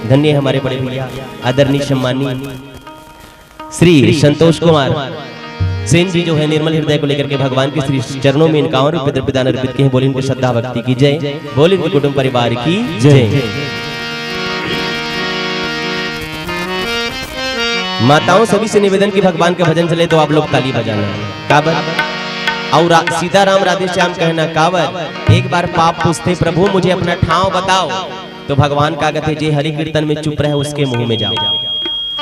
धन्य हमारे बड़े भैया आदरणीय सम्मानीय श्री संतोष कुमार सेन जी जो है निर्मल हृदय को लेकर के भगवान के श्री चरणों में 51 रुपए द्रव्य दान अर्पित किए। बोले इनकी श्रद्धा भक्ति की जय, बोले इनके कुटुंब परिवार की जय। माताओं सभी से निवेदन की भगवान का भजन चले तो आप लोग ताली बजाना काबर और सीताराम राधे श्याम कहना काबर। एक बार पाप पूछते प्रभु मुझे अपना ठाव बताओ, तो भगवान का कहते जे हरि कीर्तन में चुप रहे उसके मुंह में जाओ,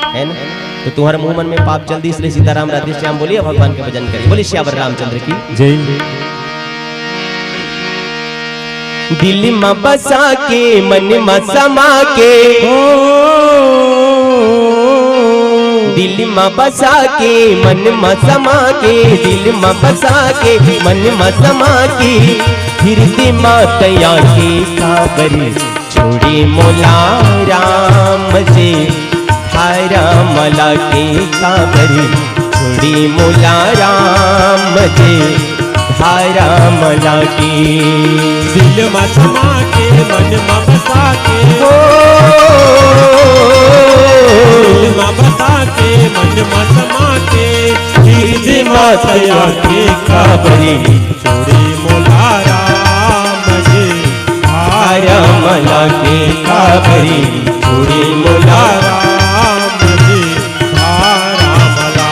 है ना। तो तुम्हारे मुंह मन में पाप जल्दी, इसलिए सीताराम राधे श्याम बोलिए, भगवान का भजन करिए। बोलिए श्यावर रामचंद्र की जय। दिल में बसा के मन में समा के, दिल में बसा के मन में समा के, दिल में बसा के मन में समा के, फिर दिमाग के काबर छोड़ी मोला राम जी हारा मला के काबर छोड़ी मोला राम जी हारा मला की। दिल में समा के मन में बसा के, दिल में बसा के मन में समा के, फिर मातया के काबरी छोड़ी मोला राम जी हारा मला के काबरी छोड़ी मोला राम जी हारा मला।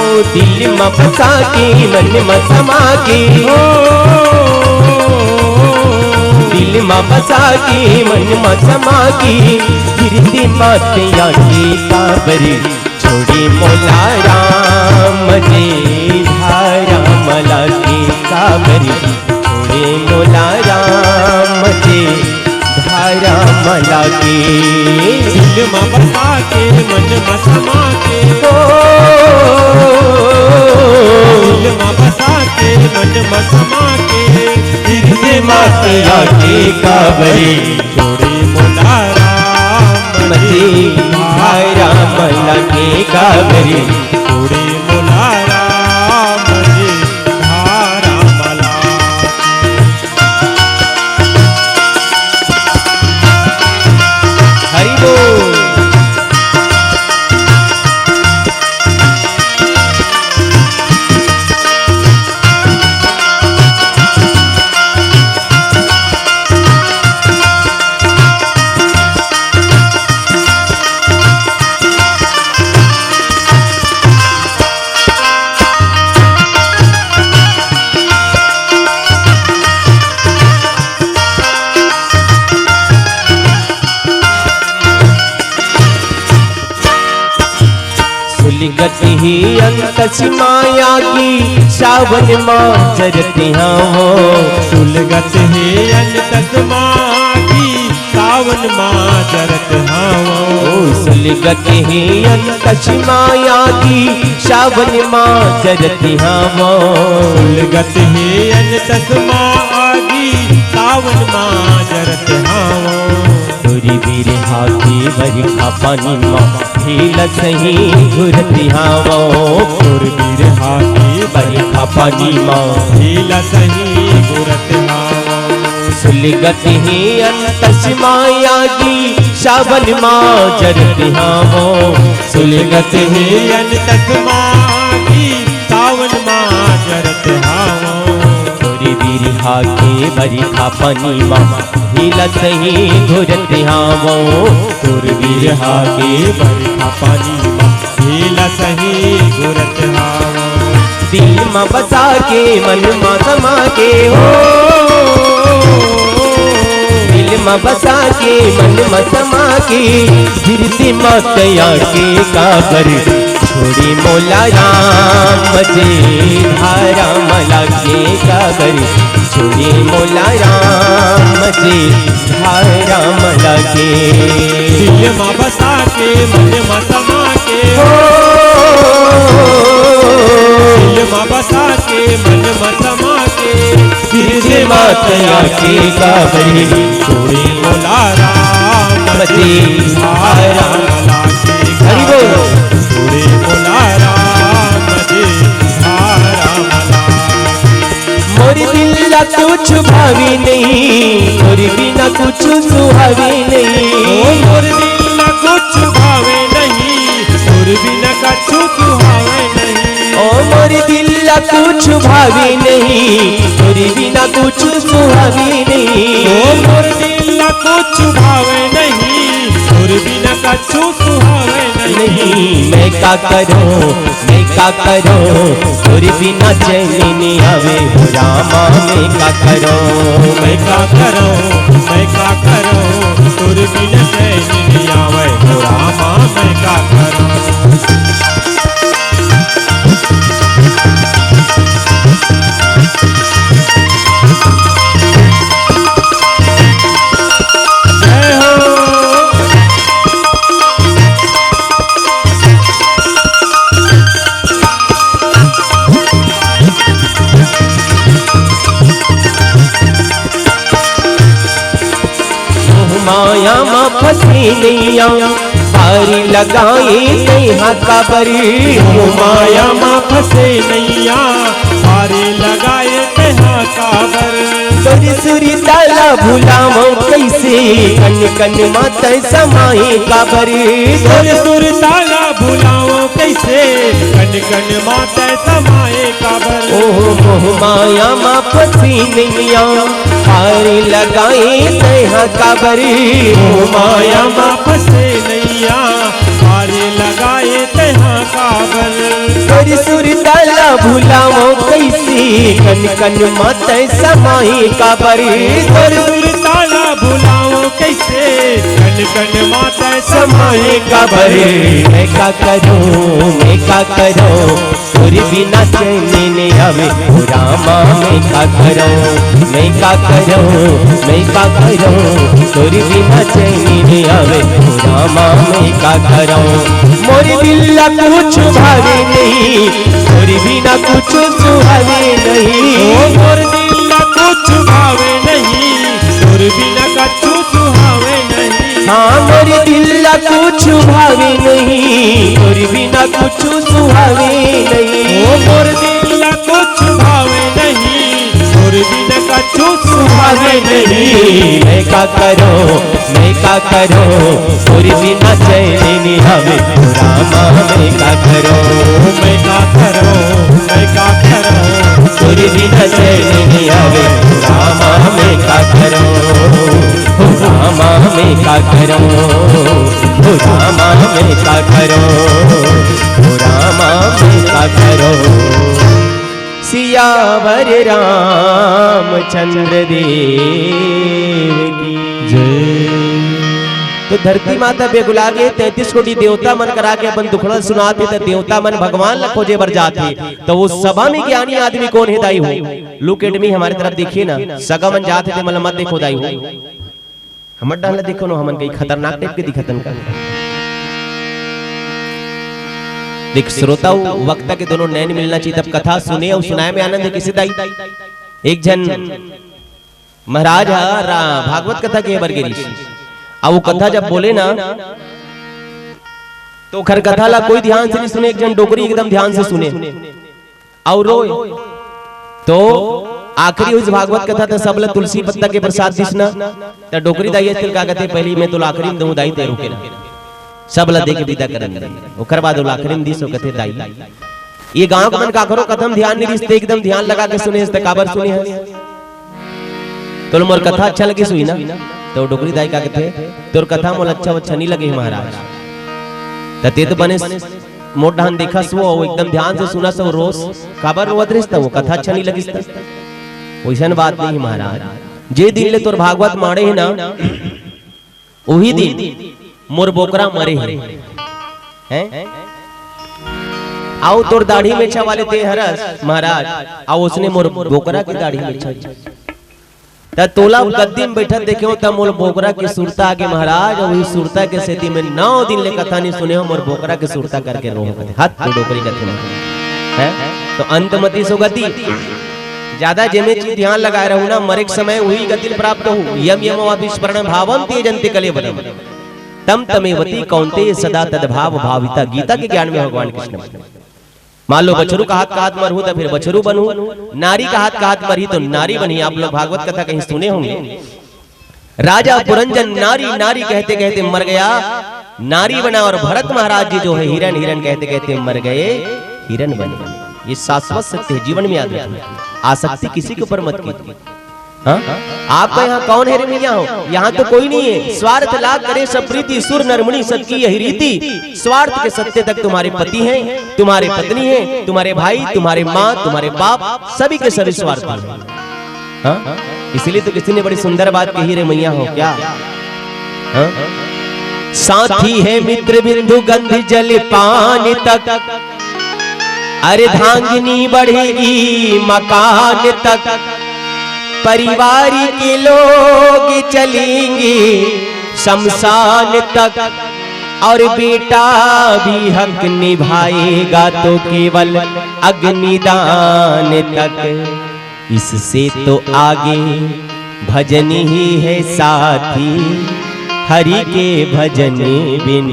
ओ दिल में बसा के मन में समा के, दिल में बसा के मन में समा के, फिर दिमातिया की काबरी छोड़ी मोला राम जी धारा मला की काबरी छोड़ी मोला राम जी धारा मला की। दिल में बसा के मन में समा के, दिल में बसा के मन में समा के, फिर मातिया की काबरी छोड़ी मोला राम जी धारा मला की काबरी छोड़ी मोला राम जी धारा मला। हरि बोल। गति ही अंत माया की सावन माँ जरती हो, सुलगत है अंत माँ की सावन माँ जरत हाओ। सुलगत ही अंत माया की सावन माँ जरती हो, सुलगत है अंत माँ की सावन माँ जरत हाओ। तोरी वीर हाथी बरखा पानी माँ हिल सही घुरती हावो, तोरी वीर हाथी बरखा पानी माँ हिल सही घुरत हाओ। सुलगत ही अंत माया की सावन माँ जरती हावो, सुलगत है अंत माँ की सावन माँ जरत हाओ। तोरी वीर हाथी बरखा पानी माँ हिल सही घुरती हावो, तोरी वीर हाथी बरखा पानी माँ हिल सही घुरत हाओ। दिल में बसा के मन में समा के, हो दिल में बसा के मन में समा के, फिर दिमातिया के काबर छोड़ी मोला राम जी धारा मला के काबर छोड़ी मोला राम जी धारा मला के। दिल में बसा के मन में समा के, दिल में बसा के मन में समा के, फिर मातिया के काबरी छोड़ी मोला राम जी धारा मला के हरि बोल। छोड़ी मोला राम जी धारा मला। मोरी दिल कुछ भावी नहीं, मोरी बिना बिना कुछ सुहावे नहीं। मोर दिल कुछ भावे नहीं, तोर बिना कछु सुहावे नहीं। ओ मोर दिल कुछ भावे नहीं, तोर बिना कुछ सुहावे नहीं। ओ मोर दिल कुछ भावे नहीं, तोर बिना कछु सुहावे नहीं। मैं का करूं, मैं का करूं, तोर बिना चैन नहीं आवे हो रामा। मैं का करूं, मैं का करूं, मैं का करूं, तोर बिना चैन नहीं आवे हो रामा। मैं का करूं। माया माँ फंसी नैया पारी लगाए नैहा काबरी। माया माँ फंसे नैया पारी लगाए नैहा काबर। तोरी सुरी ताला भुलाओ कैसे कन कन माता समाए काबरी। तोर सुर ताला भुलाओ कैसे कन कन माता समाए काबर। ओह माया माँ फंसी नैया पारी लगाए नैहा काबरी। माया माँ फंसे नैया पारी लगाए नैहा काबर। तोरी सुर ताला भुलाओ कैसे कन कन माता समाए काबरी। तोर सुर ताला भुलाओ कैसे कन कन माता समाए काबरी। मैं का करूं, मैं का करूं, तोर बिना चैन नहीं आवे हो रामा। मैं का करूं, मैं का करूं, मैं का करूं, तोर बिना चैन नहीं आवे हो रामा। मैं का करूं। मोर दिल कुछ भावे नहीं, तोर बिना कुछ सुहावे नहीं। मोर दिल कुछ भावे नहीं, तोर बिना कछु सुहावे नहीं। हाँ मोर दिल कुछ भावे नहीं, तोर बिना कुछ सुहावे नहीं। मोर दिल कुछ भावे नहीं, तोर बिना कछु सुहावे नहीं। मैं का करूं, मैं का करूं, तोर बिना चैन नहीं आवे हो रामा। मैं का करूं, मैं का करूं, मैं का करूं, तोर बिना चैन नहीं आवे हो रामा। मैं का करूं हो रामा। मैं का करूं हो रामा। मैं का करूं हो रामा। मैं का करूं। सियावर रामचंद्र देव की जय। तो धरती माता बेगुला के 33 कोटि देवता मन करा के अपन दुखड़ा सुनाते तो देवता मन भगवान ला खोजे बर जाते। तो वो सभा में ज्ञानी आदमी कौन है दाई हो। लुक एट मी हमारी तरफ देखिए ना, सगा मन जाते थे मतलब मत देखो दाई हो। हमर डाल देखो ना, हमन कहीं खतरनाक टाइप के दिखतन का। देख श्रोताओं वक्ता के दोनों नैन मिलना चाहिए तब कथा सुने और सुनाए में आनंद है। किसी दाई एक जन महाराज भागवत कथा के बरगे ऋषि। अब वो कथा जब बोले ना तो खर कथा ला कोई ध्यान से नहीं सुने। एक जन डोकरी एकदम ध्यान से सुने और रोए। तो आखिरी उस भागवत कथा तो सब तुलसी पत्ता के प्रसाद दिसना। तो डोकरी दाई का कहते पहली मैं तो आखिरी में दूं दाई ते रुके ना सब ला देके विदा करन। ओकर बाद आखिरी में दिसो कहते दाई ये गांव का मन का करो कथम ध्यान नहीं दिसते एकदम ध्यान लगा के सुने तो काबर सुने है। तो मोर कथा अच्छा लगे सुई ना। तो डोकरी दाई का कहते तोर कथा मोल अच्छा नहीं लगे महाराज। तते तो बने मोट ढान देखा सो एकदम ध्यान से सुना सो रोज काबर रोवत रिश्ता वो कथा अच्छा नहीं लगिस्ता। वैसन बात नहीं महाराज। जे दिन ले तोर भागवत मारे है ना वही दिन मोर बोकरा मरे हैं। आओ तोर दाढ़ी में छा वाले ते हरस महाराज। आओ उसने मोर बोकरा की दाढ़ी में छा त तोला गद्दी में बैठा देखे हो मोर बोकरा की सुरता आगे महाराज। वही सुरता के सेती में 9 दिन ले कथा नहीं सुने हो। मोर बोकरा की सुरता करके रो हाथ तो डोकरी कथे है। तो अंतमति सो गति ज्यादा जेमे चीज ध्यान लगाए रहू ना मरे समय वही गति प्राप्त हो। यम यमवादिस्मरण भावम तेजंते कलेवरम तम तमेवती कौन्तेय सदा तद्भाव भाविता। गीता के ज्ञान में भगवान कृष्ण। मान लो बछरू का हाथ मरहू तो फिर बछरू बनू, नारी का हाथ मरी तो नारी बनी। आप लोग भागवत कथा कहीं सुने होंगे। राजा पुरंजन नारी नारी कहते कहते मर गया, नारी बना, और भरत महाराज जी जो है हिरण हिरण कहते कहते मर गए, हिरण बने। ये शाश्वत सत्य है, जीवन में याद रखना। आसक्ति किसी के ऊपर मत कीजिए। हाँ? आपका यहाँ कौन है रे भैया हो? यहाँ तो कोई नहीं है। स्वार्थ लाग करे सब प्रीति, सुर नरमुनि सबकी यही रीति। स्वार्थ के सत्य तक तुम्हारे पति हैं, तुम्हारे पत्नी हैं, तुम्हारे भाई, तुम्हारे माँ, तुम्हारे बाप, सभी के सभी स्वार्थ हैं। हाँ? इसीलिए तो किसी ने बड़ी सुंदर बात कही रे मैया हो क्या? हाँ? साथी है मित्र बिंदु गंध जल पान तक, अरे धांगनी बढ़ेगी मकान तक, परिवार के लोग चलेंगे शमशान तक, और बेटा भी हक निभाएगा तो केवल अग्निदान तक। इससे तो आगे भजन ही है साथी, हरि के भजन बिन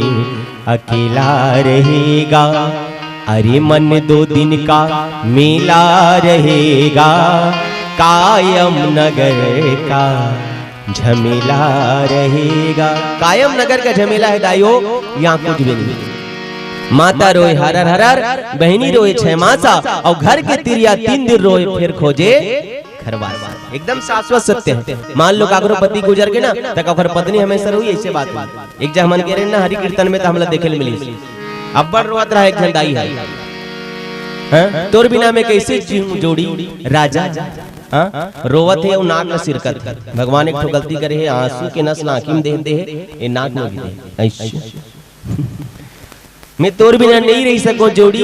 अकेला रहेगा। अरे मन 2 दिन का मेला रहेगा, कायम नगर का झमेला रहेगा। कायम नगर का झमेला है दाइयो, यहाँ कुछ भी नहीं। माता रोए हरर हरर, बहनी रोए 6 मासा, और घर के तिरिया 3 दिन रोए फिर खोजे खरवास। एकदम शाश्वत सत्य है। मान लो काकरो पति गुजर के ना, तक ओकर पत्नी हमेशा रोई, ऐसे बात हुई। एक जब मन के ना हरि कीर्तन में तो हमला देखे मिली, अब्बड़ रोवत रहा एक जन दाई है। हाँ? तोर बिना में कैसे जीऊं जोड़ी राजा। हाँ? रोवत है, नाक में सिरकत। भगवान एक गलती करे है, आंसू के नस नाकी में दे ये नाक में दे ऐसे। मैं तोर बिना नहीं रह सको जोड़ी,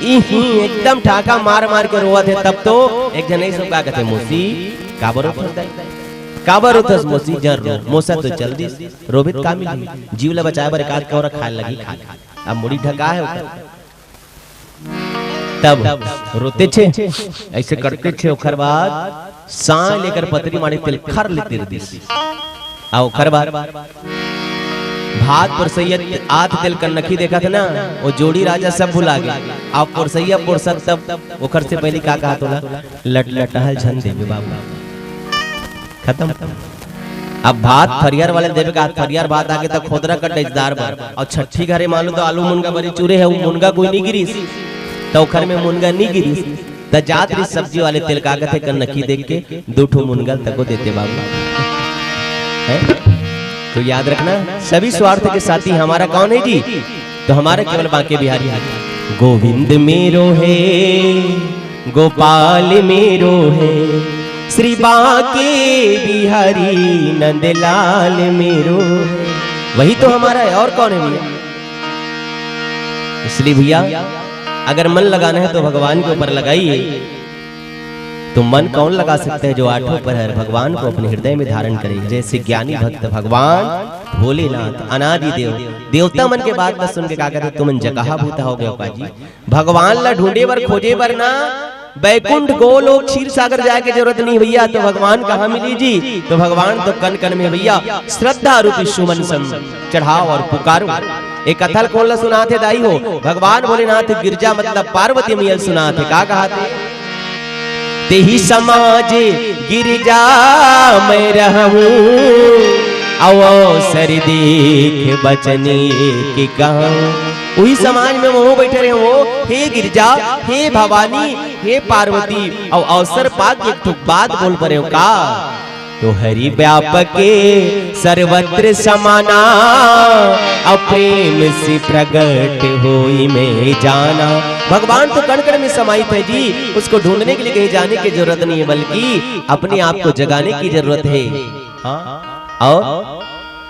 एकदम ठाका मार मार के रोवत है। तब तो एक जन सब का कहते मोसी काबर होतस मोसी जर रो मोसा तो जल्दी रोबित का मिली, जीवला बचाए बर एकाध कौरा खाए लगी। अब मुड़ी ढका है ऊपर, तब रोते छे ऐसे करते छे। ओकर बाद सांय लेकर पतरी मारे तेल खर लेते दिस, आ ओकर बाद भात पर सैयद आठ तेल कर नखी देखा था ना, वो जोड़ी राजा सब भुला गए। आप पुरसैया पुरसत तब ओकर से पहले का कहा तोला, लट लटहल झन देवे बाबू खत्म। अब भात फरियार वाले देवे का, फरियार भात आके तो खोदरा का डेजदार बार, और छठी घरे मालूम तो आलू मुनगा बड़ी चूरे है, वो मुनगा कोई नहीं गिरीस, तो घर में मुनगा नहीं गिरीस, त जात रही सब्जी वाले तेल कागज है कर नखी देख के 2 ठो मुनगा तको देते बाबू। तो याद रखना, सभी स्वार्थ के साथी हमारा कौन है जी? तो हमारा केवल बांके बिहारी है। गोविंद मेरो है, गोपाल मेरो है, श्री बांके बिहारी नंदलाल मेरो, वही तो हमारा है, और कौन है भैया? इसलिए भैया अगर मन लगाना है तो भगवान के ऊपर लगाइए। तो मन कौन लगा सकता है? जो 8 प्रहर भगवान को अपने हृदय में धारण करे। जैसे ज्ञानी भक्त भगवान भोलेनाथ अनादि देव, देवता मन के बात न सुन के का कहते तुम जगह भूता हो गए जी। भगवान ला ढूंढे बर खोजे बर ना बैकुंठ गोलोक क्षीर सागर जाए की जरूरत नहीं भैया। तो भगवान कहाँ मिली जी? तो भगवान तो कन कन में भैया श्रद्धा रूपी सुमन चढ़ाओ और पुकारो। एक कथल कौन सुना थे दाई हो? भगवान भोलेनाथ गिरजा मतलब पार्वती मियल सुना थे। का कहा थे? तेही समाज गिरजा मैं रहूं, अवसर देख बचने के गाँव। वही समाज में वो बैठे रहे हो, हे गिरजा, हे भवानी, हे पार्वती, और अवसर पाक एक ठुक बात बोल पा रहे हो का? तो हरि व्यापक सर्वत्र समाना, अप्रेम से प्रगट होई में जाना। भगवान तो कण कण में समाहित है जी, उसको ढूंढने के लिए कहीं जाने की जरूरत नहीं है, बल्कि अपने आप को जगाने की जरूरत है। और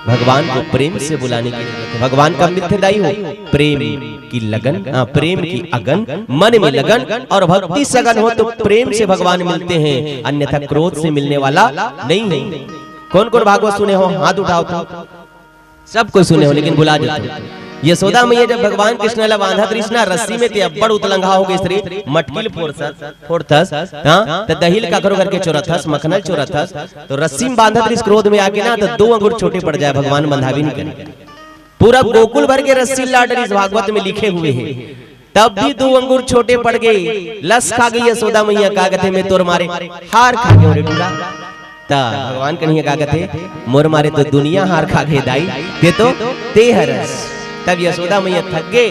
भगवान को प्रेम से बुलाने की जरूरत है। भगवान का मित्रदाई हो, प्रेम की लगन, प्रेम की अगन, मन में लगन और भक्ति सगन हो तो प्रेम से भगवान मिलते हैं, अन्यथा क्रोध से मिलने वाला नहीं है। कौन कौन भागवत सुने हो? हाथ उठाओ था। सब कोई सुने हो लेकिन बुला जाते हो। यशोदा मैया जब भगवान कृष्ण ला बांधा कृष्णा रस्सी में ते अब्बड़ उतलंघा हो गई स्त्री मटकिल फोड़थस, हां त दहिल का करो करके चोरथस, मखनल चोरथस। तो रस्सी में बांधा कृष्ण क्रोध में आके ना तो 2 अंगूर छोटे पड़ जाए, भगवान बंधावी नहीं करे। पूरा गोकुल भर के रस्सी लाडर इस भागवत में लिखे हुए हैं, तब भी 2 अंगूर छोटे पड़ गए। लस खा गई यशोदा मैया, का कहते मैं तोर मारे हार खा गए रे टूरा। ता भगवान कन्हैया का कहते मोर मारे तो दुनिया हार खा के दाई ते तो ते हरस। तब यशोदा मैया थक गए,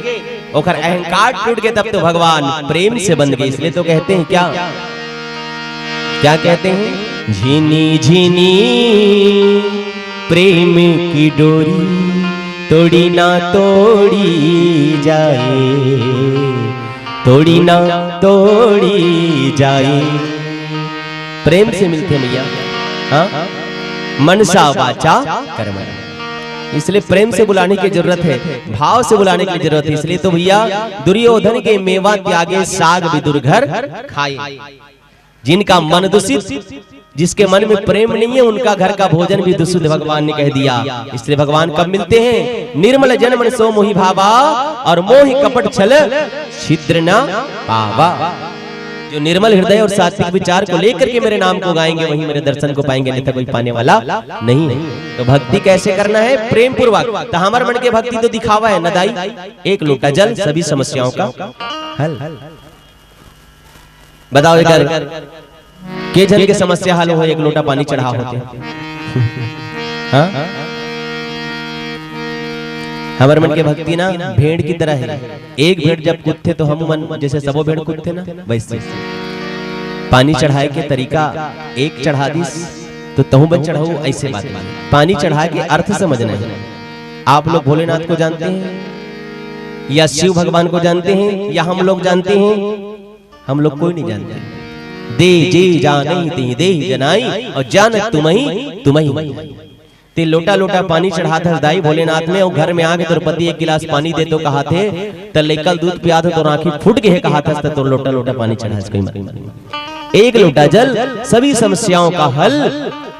ओकर अहंकार टूट गए, तब तो भगवान प्रेम से बंध गए। इसलिए तो कहते हैं क्या क्या कहते हैं, झीनी झीनी प्रेम की डोरी तोड़ी ना तोड़ी जाए, तोड़ी ना तोड़ी जाए। प्रेम से मिलते मैया, हाँ, मनसा वाचा कर्म। इसलिए प्रेम से बुलाने की जरूरत है, भाव से बुलाने की जरूरत है। इसलिए तो भैया दुर्योधन के मेवा त्यागे साग विदुर घर खाए। जिनका मन दूषित, जिसके मन में प्रेम नहीं है, उनका घर का भोजन भी दूषित भगवान ने कह दिया। इसलिए भगवान कब मिलते हैं, निर्मल जन मन सो मोहि भावा और मोहि कपट छल छिद्र न पावा। जो निर्मल हृदय और सात्विक विचार को लेकर के मेरे नाम को गाएंगे वही मेरे दर्शन को पाएंगे, नहीं तो कोई पाने वाला नहीं। तो भक्ति कैसे करना है, प्रेम पूर्वक। तो हमारे मन के भक्ति तो दिखावा है, नदाई एक लोटा जल सभी समस्याओं का हल। बताओ इधर के जल की समस्या हल हो, एक लोटा पानी चढ़ा होते। हाँ? हमारे मन के भक्ति ना भेड़ की तरह है। एक भेड़ जब कूदते तो हम मन जैसे सबो भेड़ कूदते ना, वैसे पानी चढ़ाए के तरीका एक चढ़ा दिस तो तहु बन चढ़ाऊ, ऐसे बात नहीं। पानी चढ़ाए के अर्थ समझना है। आप लोग भोलेनाथ को जानते हैं या शिव भगवान को जानते हैं या हम लोग जानते हैं? हम लोग कोई नहीं जानते। दे जे जाने ते दे जनाई और जान तुम्हें ते लोटा लोटा पानी चढ़ा था दाई भोलेनाथ में। और घर में आके द्रौपदी एक गिलास पानी दे तो कहा थे, तो लेकल दूध पिया तो आंखें फूट गए कहा था, तो लोटा लोटा पानी चढ़ा। एक लोटा जल सभी समस्याओं का हल।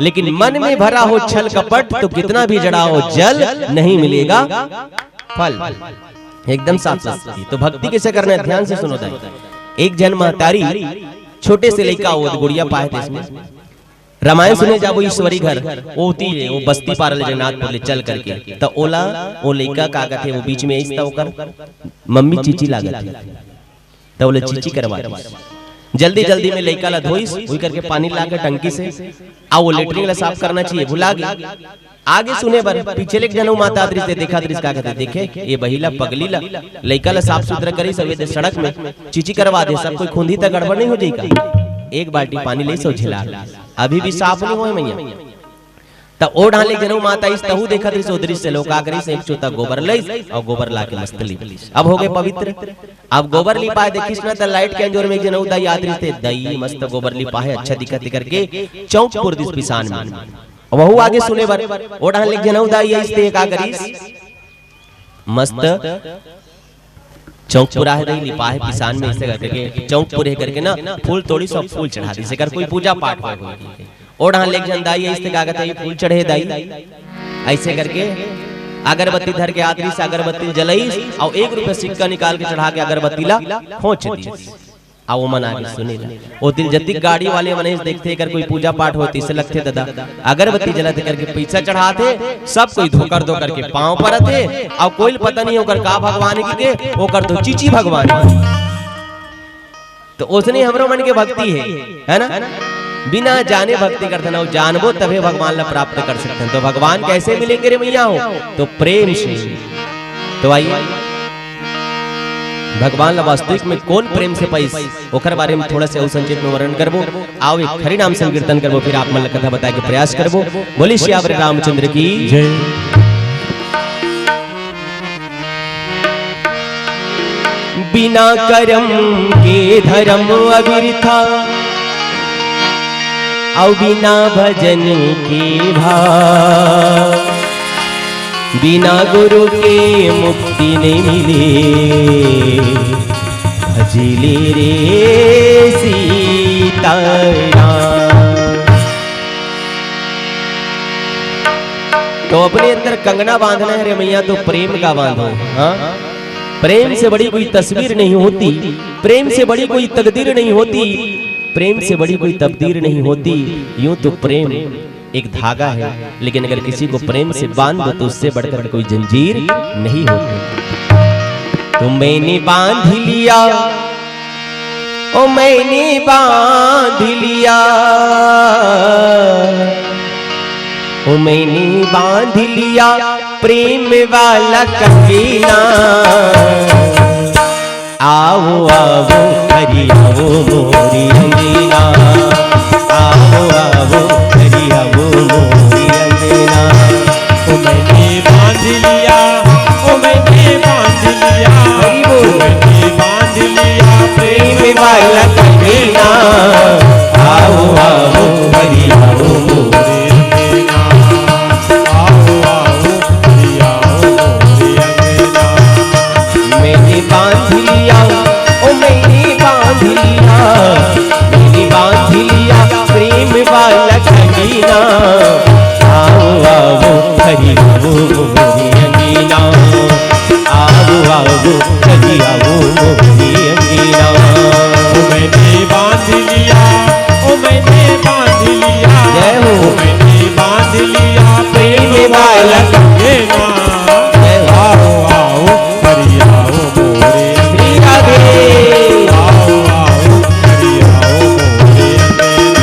लेकिन मन में भरा हो छल कपट तो कितना भी जड़ा हो जल नहीं मिलेगा फल। एकदम साफ साफ। तो भक्ति कैसे करना है, ध्यान से सुनो दाई। एक जन महतारी छोटे से लड़का वो गुड़िया पाए थे, इसमें रामायण सुने जाबो ईश्वरी घर ओती है, वो बस्ती पारल जगन्नाथपुर ले चल करके। तो ओला वो लड़का कागत है, वो बीच में ऐसा होकर मम्मी चीची लागत है, तो बोले चीची करवा जल्दी जल्दी में लड़का ला धोइस हुई करके पानी ला के टंकी से आ वो लेटरिन ला साफ करना चाहिए, भुला गया। आगे सुने बर पीछे लेके जनऊ माता दृश्य देखा दृश्य का कहते देखे ये बहिला पगली ला लड़का ला साफ सुथरा करी सवेरे सड़क में चीची करवा दे, सब कोई खूंदी तक गड़बड़ नहीं हो जाएगा। एक बाल्टी पानी ले सो झिला अभी भी साफ नहीं होए मैया। तब ओ डाले जनऊ माता इस तहु देखा दृश्य उदृश्य से लोका करी से एक चोता गोबर ले और गोबर ला के मस्त ली। अब हो गए पवित्र। अब गोबर ली पाए देखिस ना, तो लाइट के अंजोर में एक जनऊ दाई याद रही दई मस्त गोबर ली पाए अच्छा दिखत करके चौकपुर दिस पिसान में। वहु आगे सुने बर ओ डाले एक जनऊ दाई इसते का करीस मस्त चौकपुरा है रही लिपा है पिसान में ऐसे करके चौकपुर है करके ना फूल तोड़ी सब फूल चढ़ा दी से कर कोई पूजा पाठ हो। ओढ़ा लेक जन दाई ऐसे कागत है फूल चढ़े दाई ऐसे करके अगरबत्ती धर के आदरी से अगरबत्ती जलाई और 1 रुपया सिक्का निकाल के चढ़ा के अगरबत्ती ला खोच दी। आ वो मना के सुनेला वो दिल जति गाड़ी वाले मनीष देखते कर कोई पूजा पाठ होती से लगते दादा अगरबत्ती जलाते करके पैसा चढ़ाते, सब कोई धोकर धो करके पांव परते और कोई पता नहीं होकर का भगवान की के ओकर तो चीची भगवान। तो उसने हमरो मन के भक्ति है ना, बिना जाने भक्ति करते ना जानबो तभी भगवान ला प्राप्त कर सकते हैं। तो भगवान कैसे मिलेंगे रे मैया हो, तो प्रेम से। तो आइए भगवान ला वास्तविक में कौन प्रेम से पाइस ओकर बारे में थोड़ा से संक्षेप में वर्णन करबो। आओ एक हरि नाम संकीर्तन करबो, फिर आप मन ला कथा बताए के प्रयास करबो। बोली श्यावर रामचंद्र की जय। बिना कर्म के धर्म अविरथा और बिना भजन के भाव, बिना गुरु के मुक्ति नहीं मिले, भजले रे सीताराम। तो अपने अंदर कंगना बांधना है रे मैया, तो प्रेम का बांधो। हाँ, प्रेम से बड़ी कोई तस्वीर नहीं होती, प्रेम से बड़ी कोई तकदीर नहीं होती, प्रेम से बड़ी कोई तकदीर नहीं होती। यूं तो प्रेम एक धागा है, लेकिन अगर किसी को प्रेम से बांध दो तो उससे बढ़कर कोई जंजीर नहीं होती। तो मैंने बांध लिया ओ मैंने बांध लिया, ओ मैंने बांध लिया प्रेम वाला कंगीना। आओ आओ हरि आओ मोरी अंगीना, आओ आओ हरि आओ मोरी अंगीना। ओ मैंने बांध लिया, ओ मैंने बांध लिया, ओ मैंने बांध लिया प्रेम वाला कंगीना। आओ आओ हरि आओ मोरी अंगीना, आओ आओ हरि आओ मोरी अंगीना। मैंने बांध लिया, ओ मैंने बांध लिया, मैंने बांध लिया प्रेम वाला कंगीना। आओ आओ हरि आओ मोरी अंगीना, आओ आओ हरि आओ मोरी अंगीना। ओ मैंने बांध लिया, ओ मैंने बांध लिया, जय हो। ओ मैंने बांध लिया प्रेम वाला कंगीना। आओ आओ हरि आओ मोरे श्री राधे। आओ आओ हरि आओ मोरे अंगीना।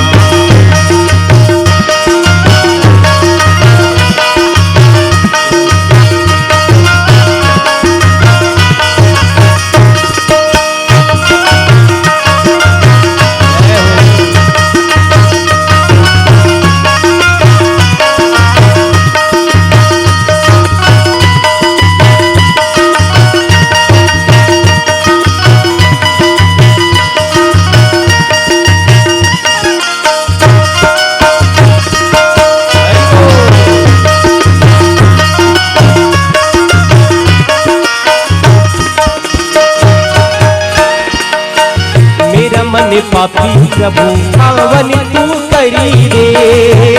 मेरा मन पापी प्रभु पावन तू करी दे,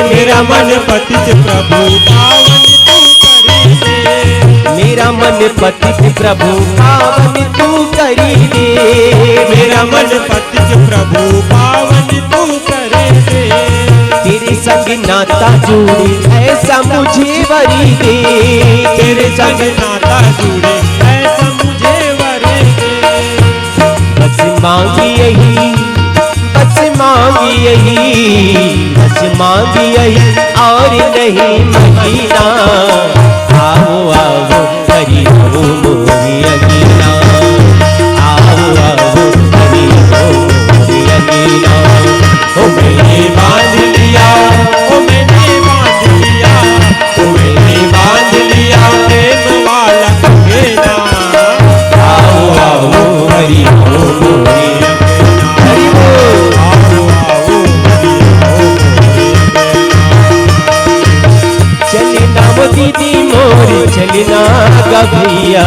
मेरा मन पतित प्रभु पावन तू करी दे। मेरा मन पतित प्रभु पावन तू करी दे, मेरा मन पतित प्रभु पावन तू करे दे। तेरे संग नाता जोड़े ऐसा मुझे वरी दे, तेरे संग नाता जुड़े ऐसा मुझे वरे दे। बस मांगी यही, बस मांगी यही, बस मांगी यही और नहीं मंगीना। आओ आओ हरि आओ मोरी अंगीना, आओ आओ हरि आओ मोरी अंगीना। ओ मैंने बांध लिया, ओ मैंने बांध लिया, ओ मैंने बांध लिया प्रेम वाला कंगीना। आओ आओ हरि आओ मोरी अंगीना। हरि बोल। आओ आओ हरि आओ मोरे अंगीना। चलना वो दीदी मोर चलना गा भैया,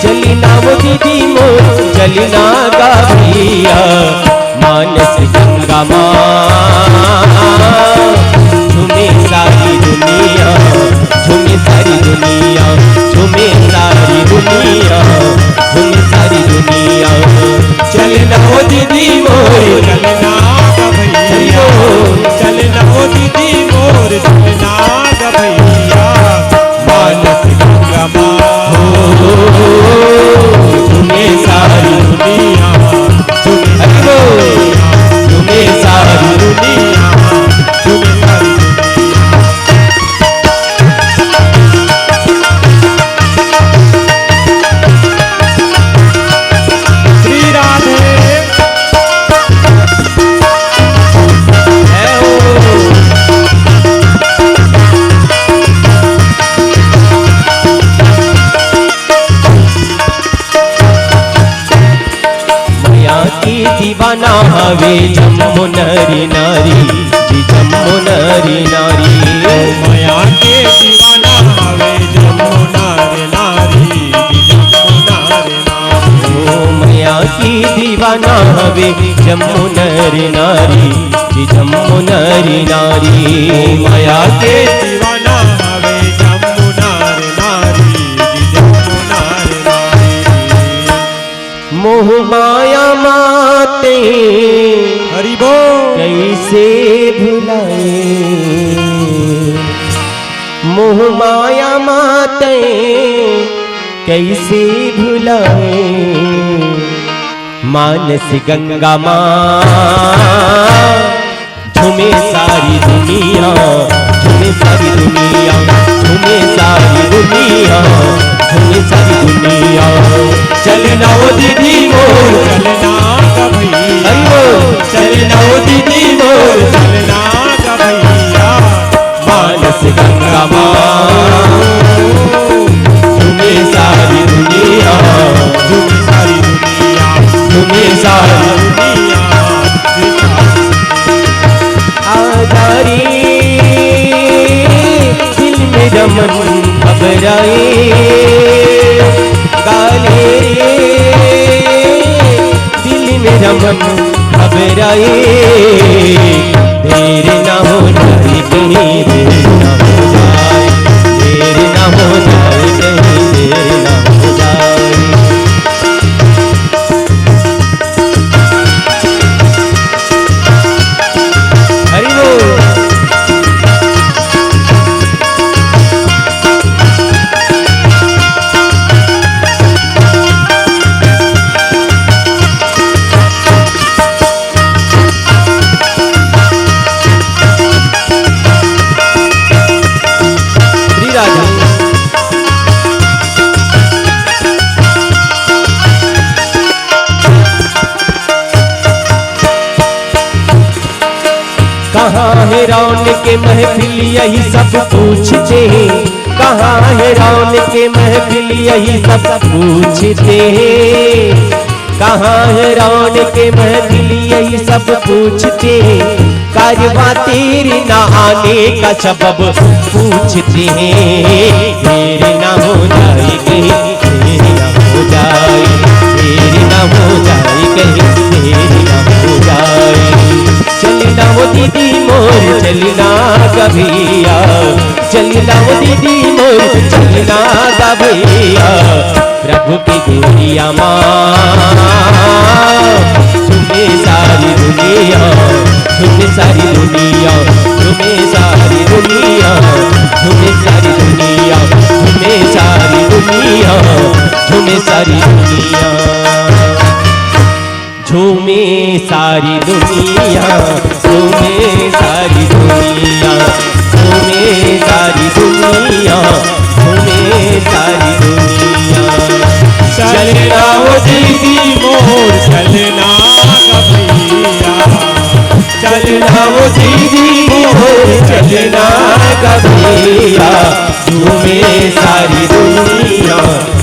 चलना वो दीदी मोर चलना गा भैया। मानस गंगा माँ झूमे सारी दुनिया, झूमे सारी दुनिया, झूमे सारी दुनिया, झूमे सारी दुनिया। चलना वो दीदी मोर चलना गा भैया, चलना ओ दीदी मोर चलना गा भैया। मानस गंगा माँ झूमे सारी दुनिया, झूमे सारी दुनिया, झूमे सारी दुनिया। श्री राधे। है ओ। माया की दीवाना हवे जम्मू नरी नारी, जी जम्मू नरी नारी। माया के दीवाना हवे जमुना रे नारी, जमुना रे नारी। ओ माया की दीवाना हवे जम्मू नरी नारी, जी जम्मू नरी नारी। माया के दीवाना हवे जमुना रे नारी, जमुना रे नारी। मोह माया माते हरि बोल। कैसे भुलाए, मोह माया माते कैसे भुलाए। मानस गंगा माँ झूमे सारी दुनिया, झूमे सारी दुनिया, झूमे सारी दुनिया, झूमे सारी दुनिया। चलना ओ दीदी मोर, चलना गा भैया, चलना ओ दीदी मोर, चलना गा भैया। मानस गंगा माँ झूमे सारी दुनिया, झूमी सारी दुनिया, झूमे सारी दुनिया। आधारी दिल में रमन घबराए, गाले दिल में रमन घबराए। देर ना हो जाए कहीं, देर ना हो जाए, देर ना हो जाए कहीं, देर ना हो जाए। हरि बोल। श्री राजा कहाँ है रौनक के महफिल यही सब पूछते हैं, कहाँ है रौनक के महफिल यही सब पूछते हैं, कहाँ है रौनक के महफिल यही सब पूछते हैं। कारवां तेरे ना आने का सबब पूछते हैं। देर ना हो जाए कहीं, देर ना हो जाए, देर ना हो जाए कहीं, देर ना हो जाए। चलना वो दीदी मोर, चलना गा भैया, चलना वो दीदी मोर, चलना गा भैया। प्रभु की दुनिया माँ झूमे सारी दुनिया, झूमे सारी दुनिया, झूमे सारी दुनिया, झूमे सारी दुनिया, झूमे सारी दुनिया, झूमे सारी दुनिया, झूमे सारी दुनिया, झूमे सारी दुनिया, झूमे सारी दुनिया, झूमे सारी दुनिया। चलना ओ दीदी मोर, चलना गा भैया, चलना वो दीदी मोर, चलना गा भैया। झूमे सारी दुनिया,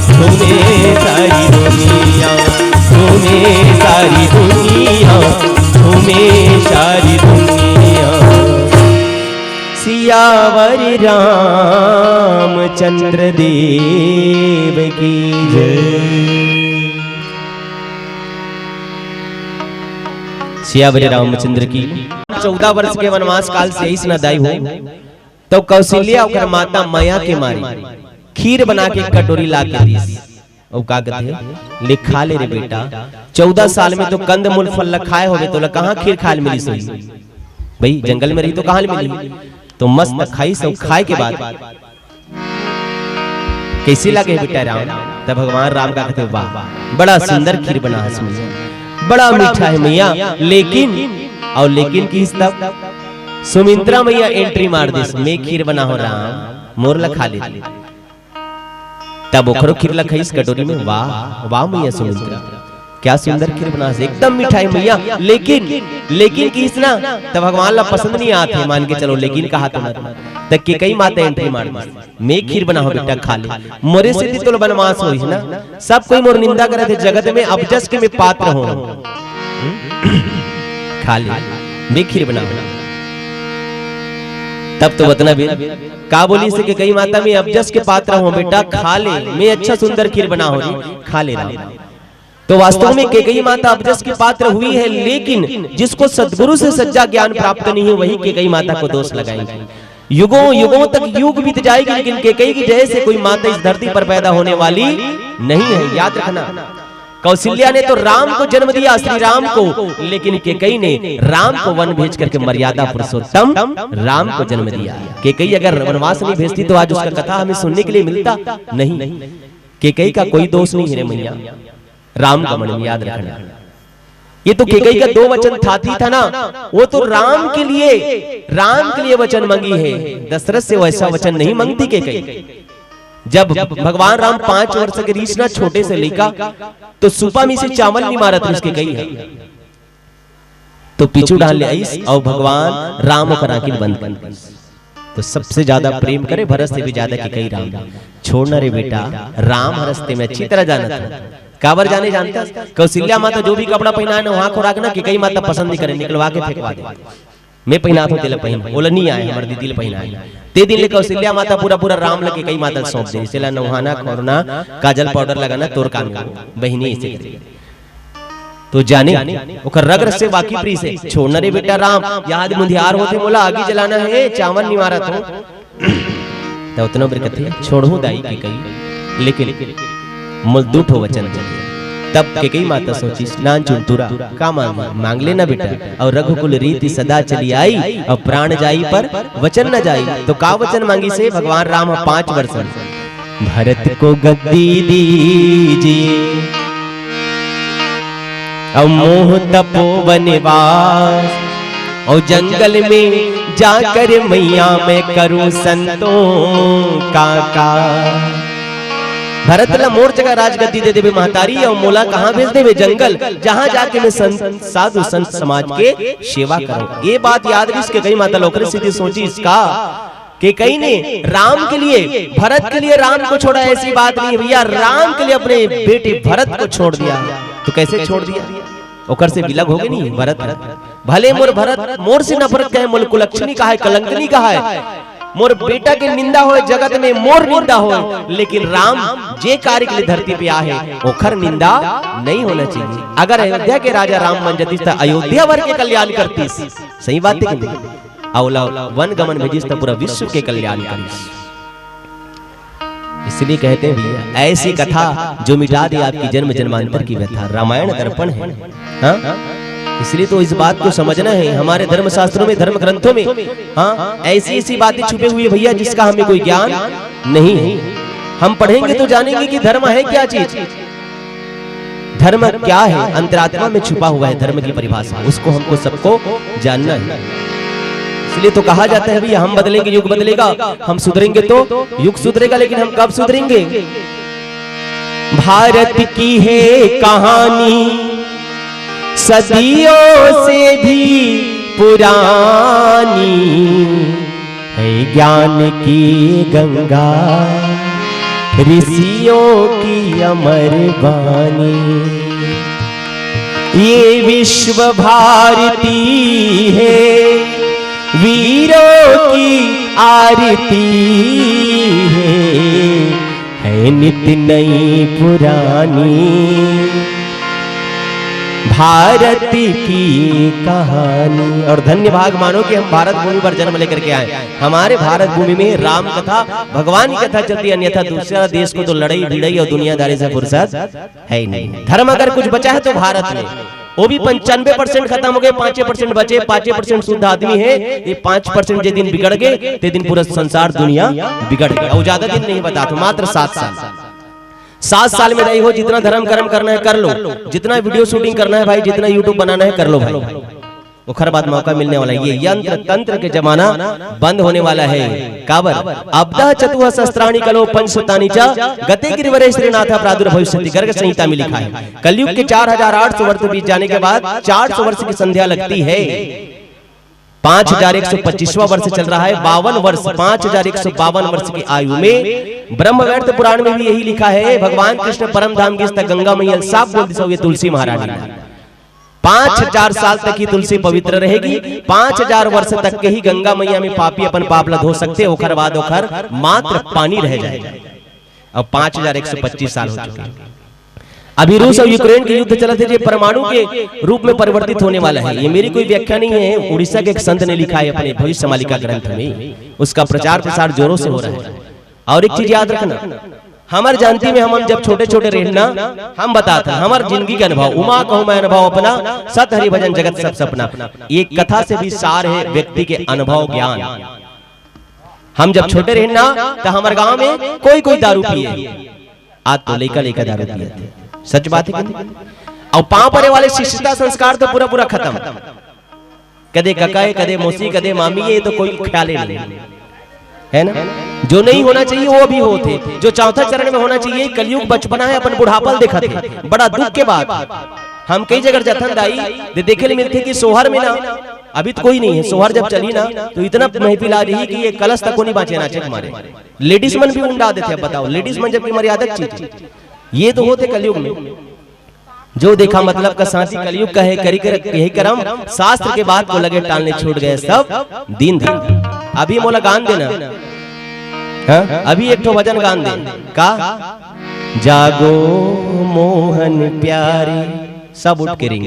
झूमे सारी दुनिया, झूमे सारी दुनिया, झूमे सारी दुनिया। सियावर रामचंद्र देव की जय। सियावर रामचंद्र की। 14 वर्ष के वनवास काल से इस नदाई हो तो कौशल्या और माता माया के मारी खीर बना के कटोरी ला के दी। और का कहते लिखा ले रे बेटा, 14 साल में तो कंद मूल फल खाए होगे तो कहाँ खीर खाल मिली सोई भाई, जंगल में रही तो कहाँ मिली। तो मस्त खाई सब खाए के बाद कैसे लगे बेटा राम, तब भगवान राम का कहते वाह बड़ा सुंदर खीर बना है, बड़ा मीठा है मैया। लेकिन और लेकिन की तब सुमित्रा मैया एंट्री मार दी, मैं खीर बना हो राम मोर लखा ले। तब ओखरो खीर लखाई इस कटोरी में, वाह वाह मैया सुमित्रा क्या सुंदर खीर बना, एकदम मिठाई मैया। लेकिन किस ना तब भगवान ला पसंद नहीं आते, मान के चलो। लेकिन कहा तो तक के कई माता एंट्री मार दी, मैं खीर बना हो बेटा खा ले, मोरे से तो बनवास हो ना। सब कोई मोर निंदा करे थे जगत में, अब जस के मैं पात्र हो खा ले, मैं खीर बना। तब तो बतना भी का बोली से कि कई माता में अब जस के पात्र हो बेटा खा ले, मैं अच्छा सुंदर खीर बना हो रही खा ले रहा। तो वास्तव में केकई माता अबजस की पात्र हुई है, लेकिन जिसको सद्गुरु से सच्चा ज्ञान प्राप्त नहीं है वही केकई माता को दोष लगाएंगे। युगों युगों तक युग बीत जाएगी, लेकिन केकई की जय से कोई माता इस धरती पर पैदा होने वाली नहीं है, याद रखना। कौशल्या ने तो राम को जन्म दिया, श्री राम को, लेकिन केकई ने राम को वन भेज करके मर्यादा पुरुषोत्तम राम को जन्म दिया। केकई अगर वनवास नहीं भेजती तो आज उसका कथा हमें सुनने के लिए मिलता नहीं। केकई का कोई दोष नहीं है मैया, राम का मन याद रखना। ये तो केकई का दो वचन था ना, वो तो राम के लिए वचन मांगी है, दशरथ से वैसा वचन नहीं मांगती केकई। जब भगवान राम 5 वर्ष के रीछ ना छोटे से लेका तो सुपा में से चावल नहीं मारत उसके कई है, तो पीछू डाल ले आईस और भगवान राम को राखी बंद। तो सबसे ज्यादा प्रेम करे भरत से भी ज्यादा केकई राम। छोड़ना रे बेटा, राम हरस्ते में अच्छी तरह जाना था, काबर जाने जानता। कौशल्या माता जो भी कपड़ा पहना है ना वहां को रखना कि कई माता पसंद नहीं करे, निकलवा के फेंकवा दे। मैं पहना था तेल पहन, बोला नहीं आए हमारे दीदी ले पहना है ते दिन ले कौशल्या माता पूरा राम लगे कई माता सौंप दे, चला नहाना खोरना काजल पाउडर लगाना तोर काम बहिनी ऐसे। तो जाने ओकर रग रस से वाकिफ रही से, छोड़ना रे बेटा राम, याद मुंधियार होते मोला आगे जलाना है, चावल नहीं मारा तो तो उतना बर कथे छोड़ू दाई की कई, लेकिन मजदूर हो वचन तब के कई माता सोची स्नान चुनतुरा का मांग लेना बेटा, और रघुकुल रीति सदा चली आई, और प्राण जाई पर वचन न जाई। तो का वचन मांगी से भगवान राम 5 वर्ष, भरत को गद्दी दीजिए और मोह तपोवन निवास, और जंगल में जाकर मैया मैं करूं संतों का। भरत ला मोर जगह राजगद्दी दे देवे महतारी, और मोला कहाँ भेज देवे जंगल, जहाँ जाके मैं साधु संत समाज के सेवा करूं। ये बात याद रही इसके कई माता लोकरे सीधी सोची इसका कि कई ने राम के लिए भरत के लिए राम को छोड़ा, ऐसी बात नहीं भैया, राम के लिए अपने बेटे भरत को छोड़ दिया। तो कैसे छोड़ दिया, ओकर से विलग हो गए नहीं भरत। भले मोर भरत मोर से नफरत कहे, मोर कुलक्षणी कहा है, कलंकनी कहा है, मोर बेटा के निंदा हो जगत में मोर निंदा हो, लेकिन राम जे कार्य के लिए धरती पे आए ओखर निंदा नहीं होना चाहिए। अगर अयोध्या के राजा राम मन जतीस था अयोध्या वर के कल्याण करतीस, सही बात है कि नहीं, औला वन गमन भेजिस तो पूरा विश्व के कल्याण करीस। इसलिए कहते हैं भैया ऐसी कथा जो मिटा दे आपकी जन्म जन्मांतर की व्यथा, रामायण दर्पण है। हाँ? इसलिए तो इस बात को समझना है, हमारे धर्म शास्त्रों में धर्म ग्रंथों में हाँ ऐसी बातें छुपे हुई भैया जिसका हमें कोई ज्ञान नहीं है। हम पढ़ेंगे तो जानेंगे कि धर्म है क्या चीज, धर्म क्या है, अंतरात्मा में छुपा हुआ है धर्म की परिभाषा, उसको हमको सबको जानना है। इसलिए तो कहा जाता है भैया हम बदलेंगे युग बदलेगा, हम सुधरेंगे तो युग सुधरेगा, लेकिन हम कब सुधरेंगे। भारत की है कहानी सदियों से भी पुरानी, है ज्ञान की गंगा ऋषियों की अमर वाणी। ये विश्व भारती है वीरों की आरती है नित्य नई पुरानी भारत की कहानी। और धन्य भाग मानो कि हम भारत भूमि पर जन्म लेकर के आए, हमारे भारत भूमि में राम कथा भगवान की कथा चलती है, अन्यथा दूसरा देश को तो लड़ाई भिड़ाई और दुनियादारी से फुर्सत है ही नहीं। धर्म अगर कुछ बचा है तो भारत में, वो भी 95% खत्म हो गए, 5% बचे, 5% शुद्ध आदमी है। ये 5% जिस दिन बिगड़ गए ते दिन पूरा संसार दुनिया बिगड़ गया। और ज्यादा दिन नहीं बता, तो मात्र 7 साल। 7 साल में नहीं हो, जितना धर्म कर्म करना है कर लो, जितना वीडियो शूटिंग करना है भाई, जितना यूट्यूब बनाना है कर लो भाई, वो खर बाद मौका मिलने वाला है। ये यंत्र तंत्र के जमाना बंद होने वाला है। काबर अब्दा चतुः शस्त्राणि कलो पंचसुतानि च गते गिरिवरे श्रीनाथ प्रादुर्भविष्यति गर्ग संहिता में लिखा है। कलयुग के 4800 वर्ष बीत जाने के बाद 400 वर्ष की संध्या लगती है। 5125वां वर्ष चल रहा है, 52 वर्ष 5152 वर्ष की आयु में ब्रह्मवैवर्त पुराण में भी यही लिखा है। भगवान कृष्ण परम धाम की गंगा मैया साफ बोल दी तुलसी महारानी 5000 साल तक ही तुलसी पवित्र रहेगी। 5000 वर्ष तक के ही गंगा मैया में पापी अपन पाप ला धो सकते, ओखर बाद ओखर मात्र पानी रह जाएगा। अब 5125 साल हो चुके हैं। अभी रूस और यूक्रेन के युद्ध चलते थे, परमाणु के रूप में परिवर्तित होने वाला है। ये मेरी कोई व्याख्या नहीं है, उड़ीसा के एक संत ने लिखा है अपने भविष्य मालिका ग्रंथ में, उसका प्रचार प्रसार जोरों से हो रहा है। और एक चीज याद रखना, हमार जानती में हम जब छोटे छोटे रहना हम बताता हमार जिंदगी के अनुभव, उमा कहूं मैं अनुभव अपना, सत हरि भजन जगत सब सपना। एक कथा से भी सार है व्यक्ति के अनुभव ज्ञान। हम जब छोटे रहना तो हमारे गांव में कोई दारू पिए, आज तो लेका दारू पिए, सच बात है। और पांव परे वाले शिष्टता संस्कार तो पूरा पूरा खत्म। कदे ककाए, कदे मौसी, कदे मामी, ये तो कोई ख्याल ही नहीं है ना। जो नहीं होना चाहिए वो भी होते, जो चौथा चरण में होना चाहिए। कलयुग बचपना है, अपन बुढ़ापा देखा थे। बड़ा दुख के बाद हम कई जगह जथन दाई देखे ले मिलते कि सोहर में ना, अभी तो कोई नहीं है, सोहर जब चली ना तो इतना महफिल आ रही कि ये कलश तक को नहीं बाँचे नाचे हमारे। लेडीज मन भी उंडा देते, बताओ लेडीज मन जबकि मर्यादक चीज, ये तो होते कलयुग में। जो देखा मतलब का साथी कलयुग का है, करी कर यही करम, शास्त्र के बाद को लगे टालने छूट गए सब दिन दिन। अभी मोला गान देना, हाँ? अभी एक तो भजन गान दे का, जागो मोहन प्यारे, सब उठ के रिंग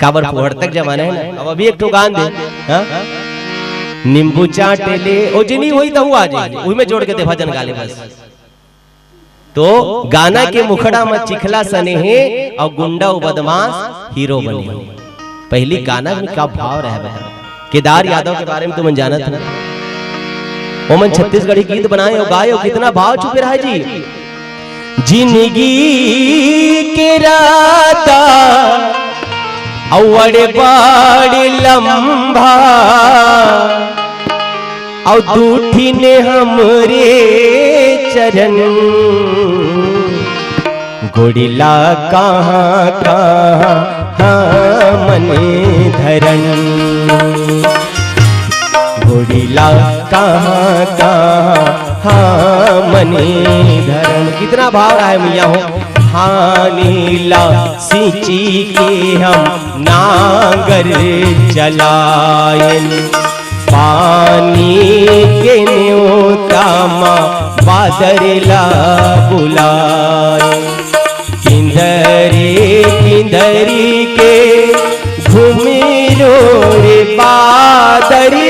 काबर फोहड़ तक जमाना है ना। अब अभी एक तो गान दे, हाँ? नींबू चाटे ले ओ जिनी हुई तो हुआ जी, वही में जोड़ के दे भजन गा ले बस। तो गाना के मुखड़ा में चिखला सने है और गुंडा बदमाश हीरो बने। पहली गाना में क्या भाव रहा है। केदार यादव के बारे में तुम जाना था, वो मन छत्तीसगढ़ी गीत बनाए और गाए, कितना भाव छुपे रहा जी। जिंदगी के राता अवड़े बाड़ी लंबा और दूठी ने हमरे चरण, गोड़िला कहाँ कहाँ मन धरण, गोड़िला कहाँ कहाँ मन धरण। कितना भाव रहा है मैया हो। हानीला सिंची के हम नांगर चलायन, पानी के न्योता माँ बादरला बुलाए, किंदरी किंदरी के घूमी रे बादरी,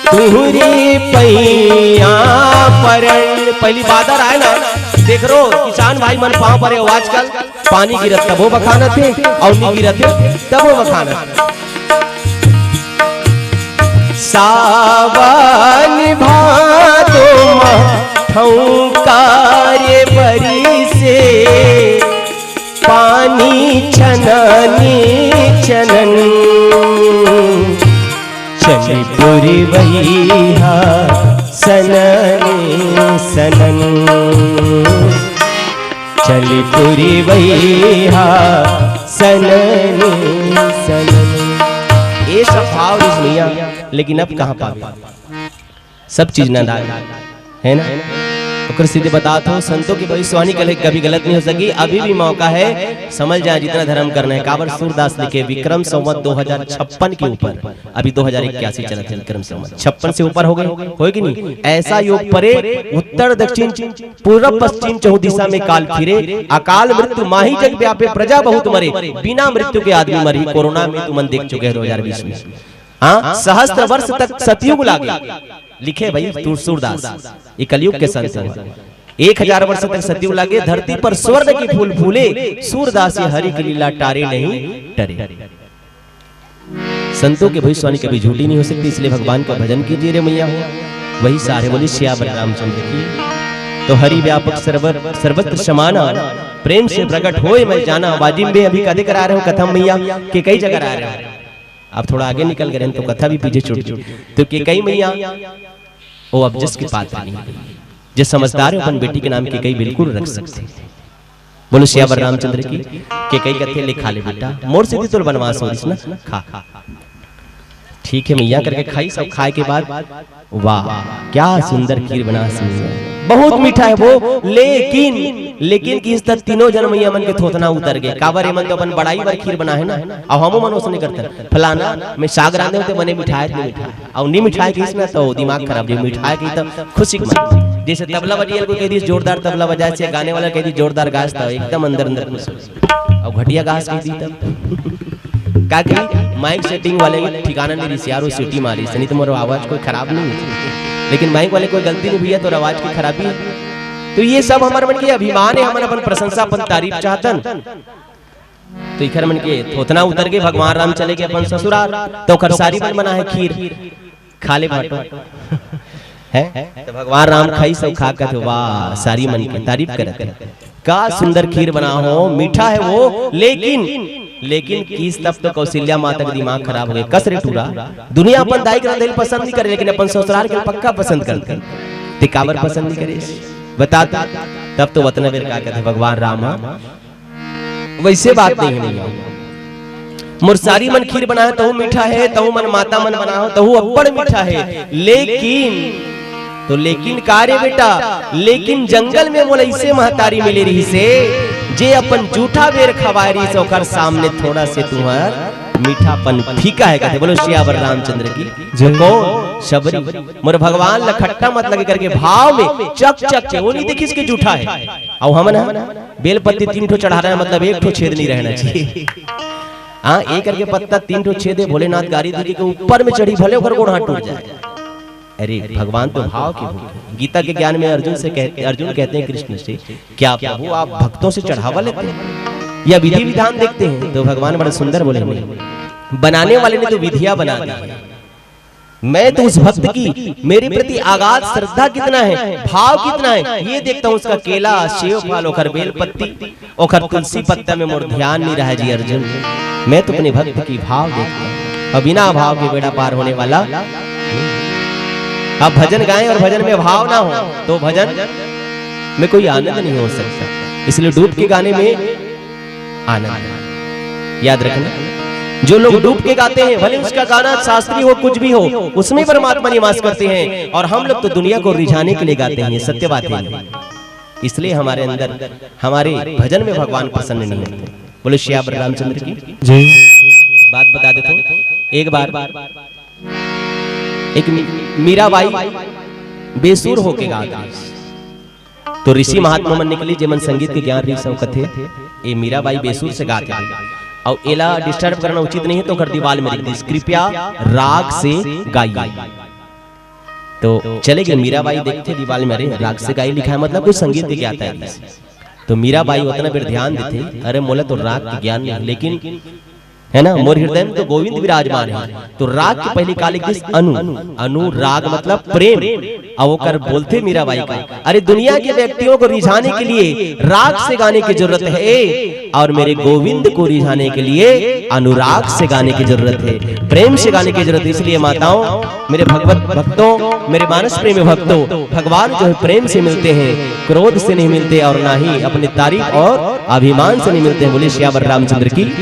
तुहरी पैया परण। पहली बादर आए ना, देख रो किसान भाई मन पाँव परे आजकल, पानी गिरत तब वो बखाना थे और नहीं गिरत तब वो बखाना। सावन भादो ठौकारे बरी से, पानी छननी छनन, चली पूरी बहिया सननी सनन, चली पूरी बहिया सननी सनन। ये सब भाव दुनिया, लेकिन अब कहाँ पावे, सब चीज ना है ना। तो सीधे बता तो संतों की भविष्यवाणी कभी गलत नहीं हो सकी। अभी भी मौका है, समझ जाए जितना धर्म करना है। काबर सूरदास लिखे विक्रम संवत 2056 के ऊपर, अभी 2081 चला था, विक्रम संवत 56 से ऊपर हो गए, होगी नहीं। ऐसा योग परे उत्तर दक्षिण पूर्व पश्चिम चहु दिशा में काल फिरे, अकाल मृत्यु माही जग व्यापे, प्रजा बहुत मरे, बिना मृत्यु के आदमी मरी। कोरोना में तुम देख चुके हैं 2020 में। हाँ, सहस्त्र वर्ष तक सतयुग लागे, लिखे भाई सूरदास, ये कलयुग के संत हैं। 1000 वर्ष तक सतयुग लागे, धरती पर स्वर्ण के फूल फूले, सूरदास हरि की लीला टारे नहीं टरे। संतों के भविष्यवाणी कभी झूठी नहीं हो सकती, इसलिए भगवान का भजन कीजिए रे मैया हो। वही सारे बोली श्यावर रामचंद्र की। तो हरि व्यापक सर्वत्र समाना, प्रेम से प्रकट होए मैं जाना। वाजिम में अभी कदे करा रहे हो कथा मैया के कई जगह आ रहे हैं। अब थोड़ा आगे निकल गए तो कथा भी पीछे छूट गई। तो के कई मैया वो अब जिसके पात्र नहीं, जिस समझदार है अपन बेटी के नाम के कई बिल्कुल रख सकते। बोलो श्यावर रामचंद्र की। के कई कथे लिखा ले बेटा, मोर से तुल बनवास हो ना, खा ठीक है मैया करके खाई। सब खाए के बाद वाह क्या सुंदर खीर बना, बहुत मीठा है वो, लेकिन किस तरह तीनों जन मैया मन के थोतना उतर गए। काबर मन तो अपन बड़ाई बार खीर बना है ना, अब हमो मन उसने करते फलाना में साग रांधे होते बने मिठाई नहीं मिठाई, और नहीं मिठाई की इसमें तो दिमाग खराब है। मिठाई की तो खुशी मन, जैसे तबला बजिया को कह दी जोरदार तबला बजाए से, गाने वाला कह दी जोरदार गाज था, एकदम अंदर अंदर खुश, और घटिया गाज कह दी तब का माइक सेटिंग वाले ठिकाना नहीं रही यार, सीटी मारी से, नहीं तो मेरा आवाज कोई खराब नहीं है, लेकिन माइक वाले कोई गलती नहीं भैया तो आवाज की खराबी है। तो ये सब हमारे मन के अभिमान है, हमारे अपन प्रशंसा अपन तारीफ चाहतन। तो इखर मन के थोतना उतर के भगवान राम चले गए अपन ससुराल, तो खरसारी बन बना है खीर, खा ले बाटो है। तो भगवान राम खाई सब खा कर वाह सारी मन की तारीफ करते। का सुंदर खीर बना हो, मीठा है वो, लेकिन किस तब तो कौशल्या माता का दिमाग खराब हो गया, कसरे टूरा। दुनिया अपन दाई का दिल पसंद नहीं करे, लेकिन अपन ससुराल के पक्का पसंद करते, ते काबर पसंद नहीं करे बता। तब तो वतन बेर क्या कहते भगवान राम, वैसे बात नहीं है। मुरसारी मन खीर बनाए तहु मीठा है, तहु मन माता मन बना हो तहु अब्बड़ मीठा है, लेकिन कार्य बेटा, लेकिन जंगल में मोला ऐसे महतारी मिले रही से जे अपन जूठा बेर खवाए रही से ओकर सामने थोड़ा से तुम्हार मीठापन फीका है। कहते बोलो सियावर रामचंद्र की जो कौन शबरी मोर भगवान लखट्टा मत लगे करके भाव में चक चक वो नहीं देखी इसके जूठा है। और हम ना बेलपत्ती 3 ठो चढ़ा रहे हैं, मतलब 1 ठो छेद नहीं रहना चाहिए। हाँ, एक करके पत्ता 3 ठो छेद है, भोलेनाथ गाड़ी दीदी के ऊपर में चढ़ी भले ओकर गोड़ हाथ टूट जाए। अरे भगवान तो भाव की भूखे। गीता के ज्ञान में अर्जुन कहते हैं कृष्ण से, क्या प्रभु आप भक्तों से चढ़ावा लेते हैं या विधि विधान देखते हैं? तो भगवान बड़ा सुंदर बोले, बनाने वाले ने तो विधिया बना दी, मैं तो उस भक्त की मेरे प्रति आगाध श्रद्धा कितना है, भाव कितना है, ये देखता हूँ। उसका केला, सेव फल, ओखर बेल पत्ती, ओखर तुलसी पत्ता में मोर ध्यान नहीं रहा जी अर्जुन। मैं तो अपने भक्त की भाव देखता हूँ, और बिना भाव के बेड़ा पार होने वाला। अब भजन गाएं और भजन में भाव ना हो तो भजन में कोई आनंद नहीं हो सकता। इसलिए डूब के गाने में आनंद याद रखना। जो लोग डूब के गाते हैं, भले उसका गाना शास्त्रीय हो कुछ भी हो, उसमें परमात्मा निवास करते हैं। और हम लोग तो दुनिया को रिझाने के लिए गाते हैं, सत्य बात है। इसलिए हमारे अंदर हमारे भजन में भगवान प्रसन्न नहीं होते। बोले श्यावर रामचंद्र की जय। बात बता देता हूँ, एक बार एक मीराबाई बेसुर होके गाती, तो ऋषि महात्मा मन निकली जेमन संगीत के ज्ञान ऋषि कथे, ये मीराबाई बेसुर से गाते थे। और एला डिस्टर्ब करना उचित नहीं है, तो कर दीवाल में लिख दी कृपया राग से गाइए। तो चले गए मीराबाई, देखते दीवाल में, अरे राग से गाई लिखा है, मतलब कोई संगीत के ज्ञाता है। तो मीराबाई उतना फिर ध्यान देते, अरे मोला तो राग के ज्ञान नहीं, लेकिन है ना मोर हृदय में तो गोविंद विराजमान है। तो राग के पहले काल अनुराग मतलब प्रेम, अवकर बोलते मीराबाई का, अरे दुनिया के व्यक्तियों को रिझाने के लिए राग से गाने की जरूरत है, और मेरे गोविंद को रिझाने के लिए अनुराग से गाने की जरूरत है, प्रेम से गाने की जरूरत है। इसलिए माताओं, मेरे भगवत भक्तों, मेरे मानस प्रेमी भक्तों, भगवान जो है प्रेम से मिलते हैं, क्रोध से नहीं मिलते, और ना ही अपने तारीफ और अभिमान से नहीं मिलते हैं। बोले श्यावर रामचंद्र की।